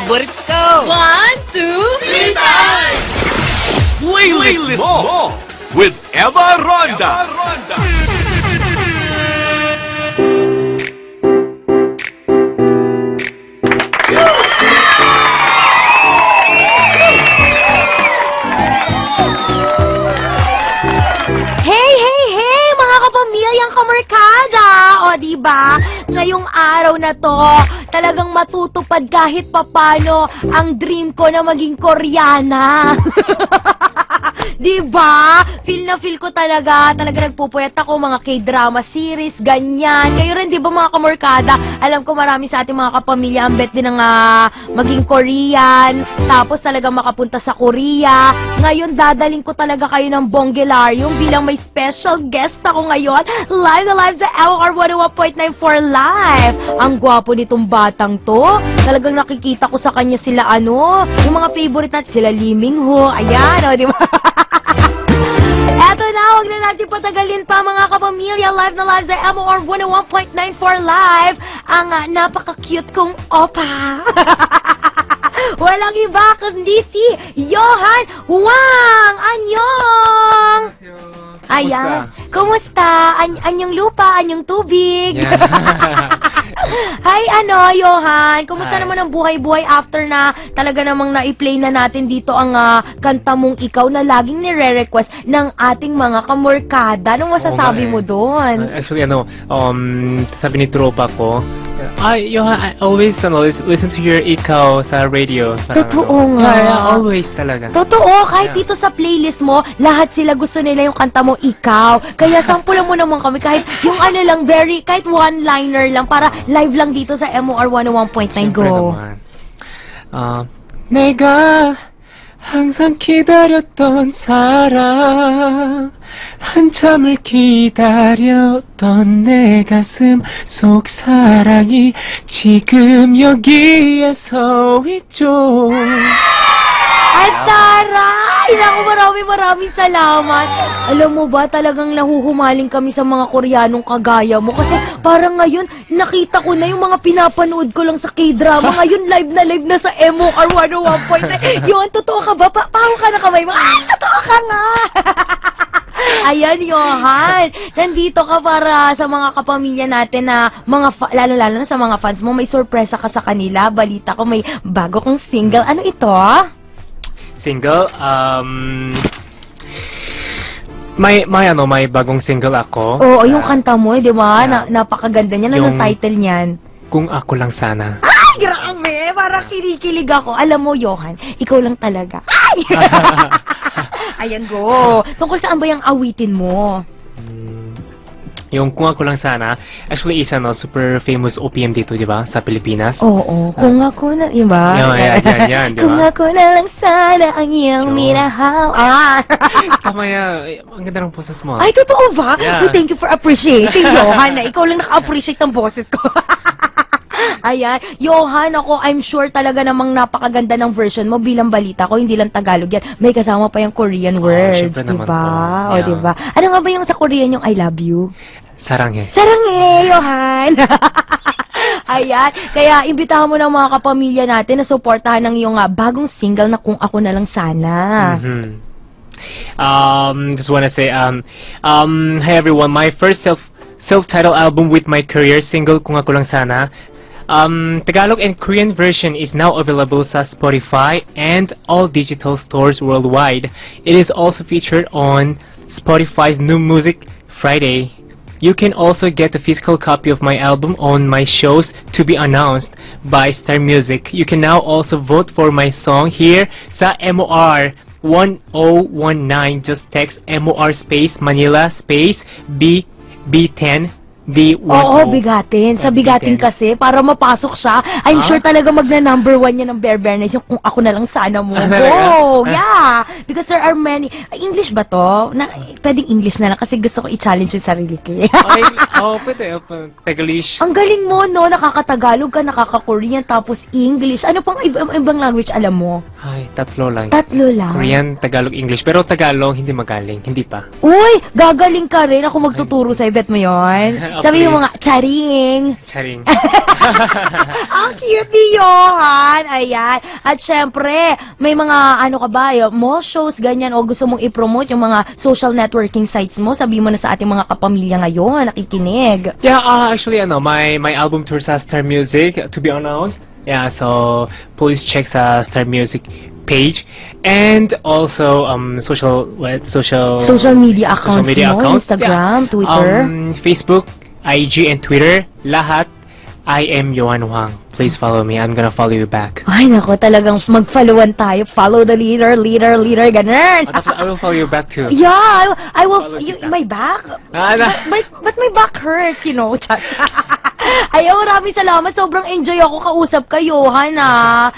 favorite ko. 1, 2, 3 times! Playlist mo with Eva Ronda. Kamarkada! O, diba? Ngayong araw na to, talagang matutupad kahit papano ang dream ko na maging Koreana. Diba? Feel na feel ko talaga nagpupuyat ako, mga K-drama series, ganyan. Kayo rin, diba mga kamorkada? Alam ko marami sa ating mga kapamilya ang bet din ng maging Korean, tapos talaga makapunta sa Korea. Ngayon, dadaling ko talaga kayo ng Bonggolarium bilang may special guest ako ngayon. Live na live sa MOR 101.9 for live. Ang gwapo nitong batang to. Talagang nakikita ko sa kanya sila yung mga favorite natin, sila Lee Min-ho. Ayan, o, diba? Eto na, huwag na natin patagalin pa mga kapamilya. Live na live sa MOR 101.9 for live. Ang napaka-cute kong opa. Walang iba kundi si Johan Wang! Anyong! Ayan. Kumusta? Anyong lupa, anyong tubig. Yeah. Hi, Johan. Kumusta naman ang buhay-buhay after na talaga namang na-play na natin dito ang kanta mong Ikaw na laging nire-request ng ating mga kamorkada. Anong masasabi mo doon? Actually, sabi ni tropa ko, Johan, I always listen to your Ikaw sa radio. Totoo nga. Yeah, always talaga. Totoo, kahit dito sa playlist mo, lahat sila gusto nila yung kanta mo Ikaw. Kaya sampulan mo naman kami kahit yung kahit one-liner lang para live lang dito sa MOR 101.9 Go. 내가 항상 기다렸던 사랑 한참을 기다렸던 내 가슴 속 사랑이 지금 여기에 서 있죠. Ay, taray! Naku, maraming salamat. Alam mo ba, talagang nahuhumaling kami sa mga Koreanong kagaya mo. Kasi parang ngayon, nakita ko na yung mga pinapanood ko lang sa K-drama. Ngayon, live na sa MOR 101.9. Yun, totoo ka ba? Paho ka na kamay mo. Ay, totoo ka nga! Ayan, Johan. Nandito ka para sa mga kapamilya natin na lalo-lalo na sa mga fans mo. May sorpresa ka sa kanila. Balita ko may bago kong single. Ano ito? Single? May bagong single ako. Oo, yung kanta mo, di ba? Yeah. Napakaganda niya. Anong title niyan? Kung Ako Lang Sana. Ay, grabe! Parang kinikilig ako. Alam mo, Johan, ikaw lang talaga. Ay! Ayan, go. Tungkol saan ba yung awitin mo? Yung Kung Ako Lang Sana, actually isa super famous OPM dito, di ba? Sa Pilipinas. Oo. Kung ako na, di ba? Yan, di ba? Kung ako na lang sana ang iyong minahal. Kamaya, ang ganda ng boses mo. Ay, totoo ba? Yeah. Well, thank you for appreciating, Johan. Ikaw lang naka-appreciate ng boses ko. Ayan. Johan, I'm sure talaga namang napakaganda ng version mo bilang balita ko, hindi lang Tagalog yan. May kasama pa yung Korean words, diba? O, diba? Ano nga ba yung sa Korean yung I love you? Saranghe. Saranghe, Johan! Ayan. Kaya, imbitahan mo ng mga kapamilya natin na suportahan ng iyong bagong single na Kung Ako Na Lang Sana. Just wanna say, hi everyone, my first self-titled album with my career single, Kung Ako Lang Sana. Tagalog and Korean version is now available sa Spotify and all digital stores worldwide. It is also featured on Spotify's New Music Friday. You can also get a physical copy of my album on my shows to be announced by Star Music. You can now also vote for my song here sa MOR 1019. Just text MOR space Manila space B10 B10. Oo, bigatin. Sa bigatin kasi, para mapasok siya, I'm sure talaga magna-number 1 yan ng Bare-Bareness, yung Kung Ako Na Lang Sana mo. Go! Yeah! Because there are many... English ba to? Pwedeng English na lang kasi gusto ko i-challenge yung sarili ko. Pwede. Taglish. Ang galing mo, no? Nakaka-Tagalog ka, nakaka-Korean, tapos English. Ano pang ibang language alam mo? Ay, tatlo lang. Tatlo lang? Korean, Tagalog, English. Pero Tagalog, hindi magaling. Hindi pa. Uy! Gagaling ka rin. Ako magtuturo sa'yo. Bet mo yun? Sabi mo mga, charing. Charing. Ang cute ni Johan. Ayan. At syempre, may mga ano ka ba, mall shows, ganyan, o gusto mong i-promote yung mga social networking sites mo, sabihin mo na sa ating mga kapamilya ngayon, nakikinig. Yeah, actually, my album tour sa Star Music to be announced. Yeah, so please check sa Star Music page and also social media accounts mo, Instagram, Twitter, Facebook, IG, and Twitter. Lahat. I am Johan Wang. Please follow me. I'm gonna follow you back. Ay, nako, talagang mag-followan tayo. Follow the leader, ganun. I will follow you back too. Yeah, I will. Follow kita. My back? Ano? But my back hurts, you know. Ayaw, maraming salamat. Sobrang enjoy ako kausap ka, Johan,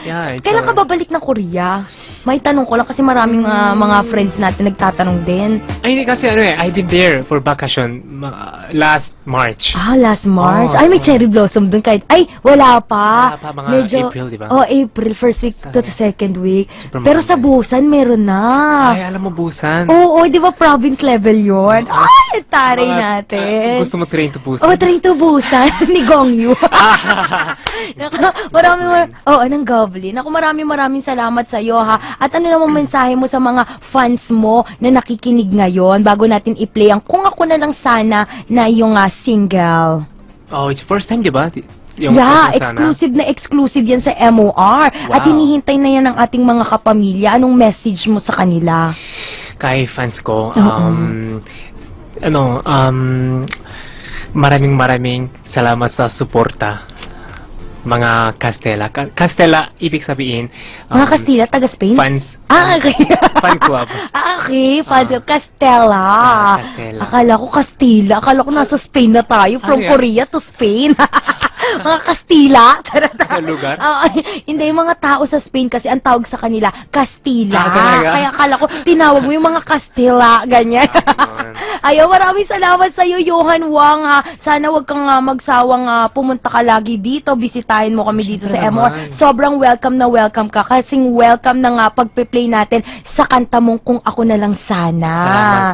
Yeah, Kailan ka babalik ng Korea? May tanong ko lang kasi maraming mga friends natin nagtatanong din. Ay, hindi kasi I've been there for vacation last March. Last March. Oh, ay, may cherry blossom dun kahit. Ay, wala pa. Wala pa, mga April, di ba? April, first week to the second week. Super Pero maganda. sa Busan, meron na. Ay, alam mo, Busan. Oo, di ba province level yun? Ay, taray Mga, natin. gusto mo train to Busan? Train to Busan ni Gongyu. Anong goblin. Naku, maraming salamat sa iyo, ha. At ano namang mensahe mo sa mga fans mo na nakikinig ngayon bago natin i-play ang Kung Ako Na Lang Sana na yung single? Oh, it's first time, di ba? Yeah, exclusive yan sa MOR. At hinihintay na yan ng ating mga kapamilya. Anong message mo sa kanila? Kay fans ko, maraming salamat sa suporta. Mga Castella. Castella, ibig sabihin... mga Castilla, taga Spain? Fans. Okay. Fan club. Okay, fans club. Castella. Castella. Akala ko Castilla. Akala ko nasa Spain na tayo. From Korea to Spain. Mga Castilla. Sa lugar? Hindi, yung mga tao sa Spain kasi ang tawag sa kanila, Castilla. Talaga? Kaya akala ko, tinawag mo yung mga Castilla. Ganyan. Ayaw, maraming salamat sa iyo, Johan Wang, ha. Sana wag kang magsawang pumunta ka lagi dito. Bisitahin mo kami dito sa MOR. Sobrang welcome na welcome ka. Kasing welcome na pag-play natin sa kanta mong Kung Ako Na Lang Sana.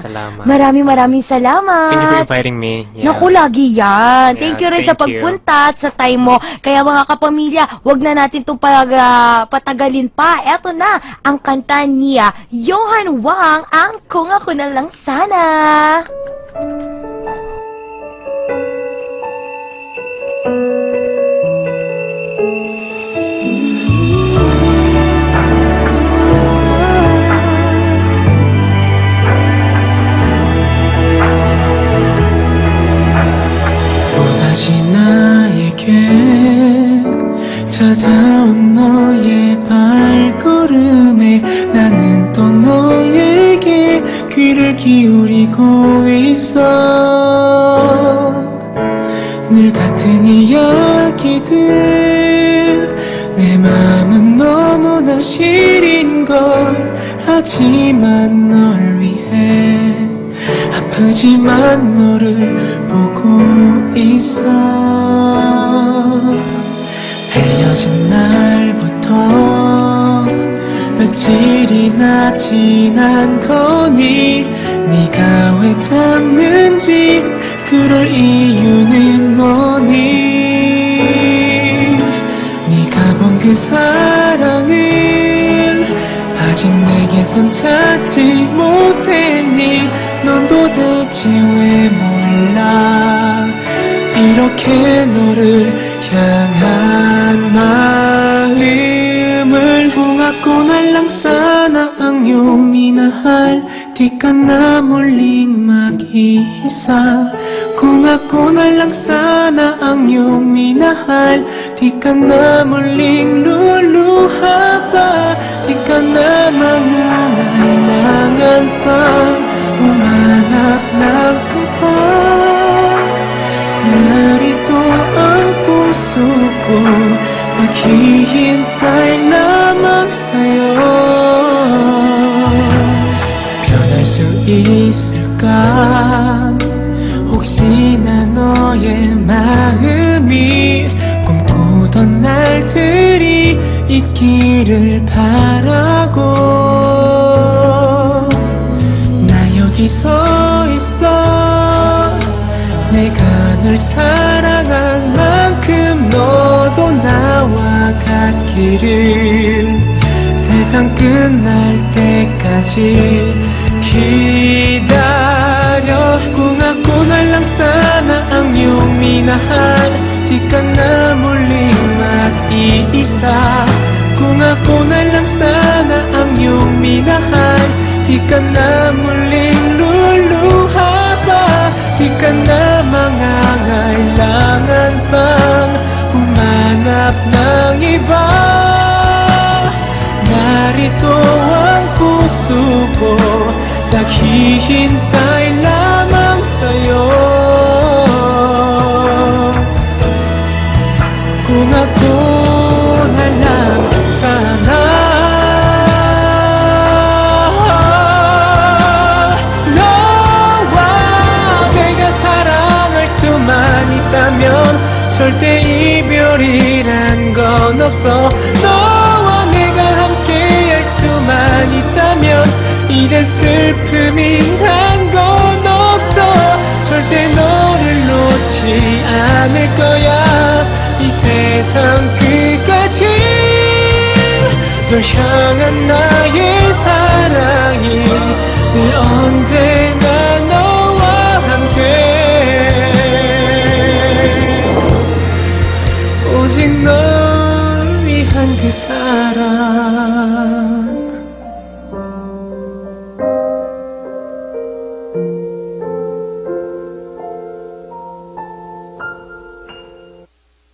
Salamat. Maraming salamat. Thank you for inviting me. Yeah. Naku, lagi yan. Yeah, Thank you rin sa thank you. pagpunta at sa time mo. Kaya mga kapamilya, wag na natin itong patagalin pa. Eto na, ang kanta niya, Johan Wang, ang Kung Ako Na Lang Sana. 또다시 나에게 찾아온 너의 발걸음에 나는 또 너에게 귀를 기울이고 있어 늘 같은 이야기들 내 맘은 너무나 시린 걸 하지만 널 위해 아프지만 너를 보고 있어 헤어진 날부터 며칠이나 지난 거니 네가 왜 잡는지 그럴 이유는 뭐니 네가 본 그 사랑을 아직 내게선 찾지 못했니 넌 도대체 왜 몰라 이렇게 너를 향한 ma음을 Kung ako na lang sana ang iyong minahal Di ka na muling mag-iisa Kung ako na lang sana ang iyong minahal Di ka na muling luluha pa Di ka na mangangailangan pang umanap ng iba Narito ang puso ko Naghihintay lamang sa'yo 변할 수 있을까 혹시나 너의 마음이 꿈꾸던 날들이 있기를 바라고 나 여기 서 있어 내가 널 사랑한 만큼 너 너도 나와 같기를 세상 끝날 때까지 기다려. Kung ako na lang sana ang iyong minahal, di ka na muling mag-iisa. Kung ako na lang sana ang iyong minahal, di ka na muling luluha pa. Di ka na mangangailangan pang humanap ng iba. Narito ang puso ko, naghihintay lamang sa'yo. Kung ako na lang sana 너와 내가 사랑할 수만 있다면 절대 이별이란 건 없어. 너와 내가 함께할 수만 있다면 이젠 슬픔이란 건 없어. 절대 너를 놓지 않을 거야. 이 세상 끝까지 널 향한 나의 사랑이 늘 언제나 너와 함께 오직 널 위한 그 사랑.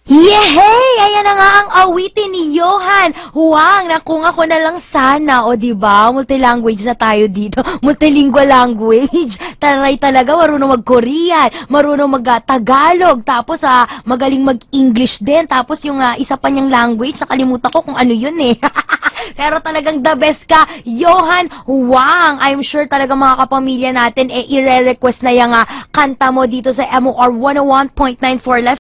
Yehey! Ayan na nga ang awitin ni Johan Huang na Kung Ako Na Lang Sana. O diba? Multilanguage na tayo dito. Multilingual language. Taray talaga. Marunong mag-Korean. Marunong mag-Tagalog. Tapos magaling mag-English din. Tapos yung isa pa niyang language, nakalimutan ko kung ano yun eh. Pero talagang the best ka, Johan Huang. I'm sure talaga mga kapamilya natin, i-re-request na yung kanta mo dito sa MOR 101.94 Left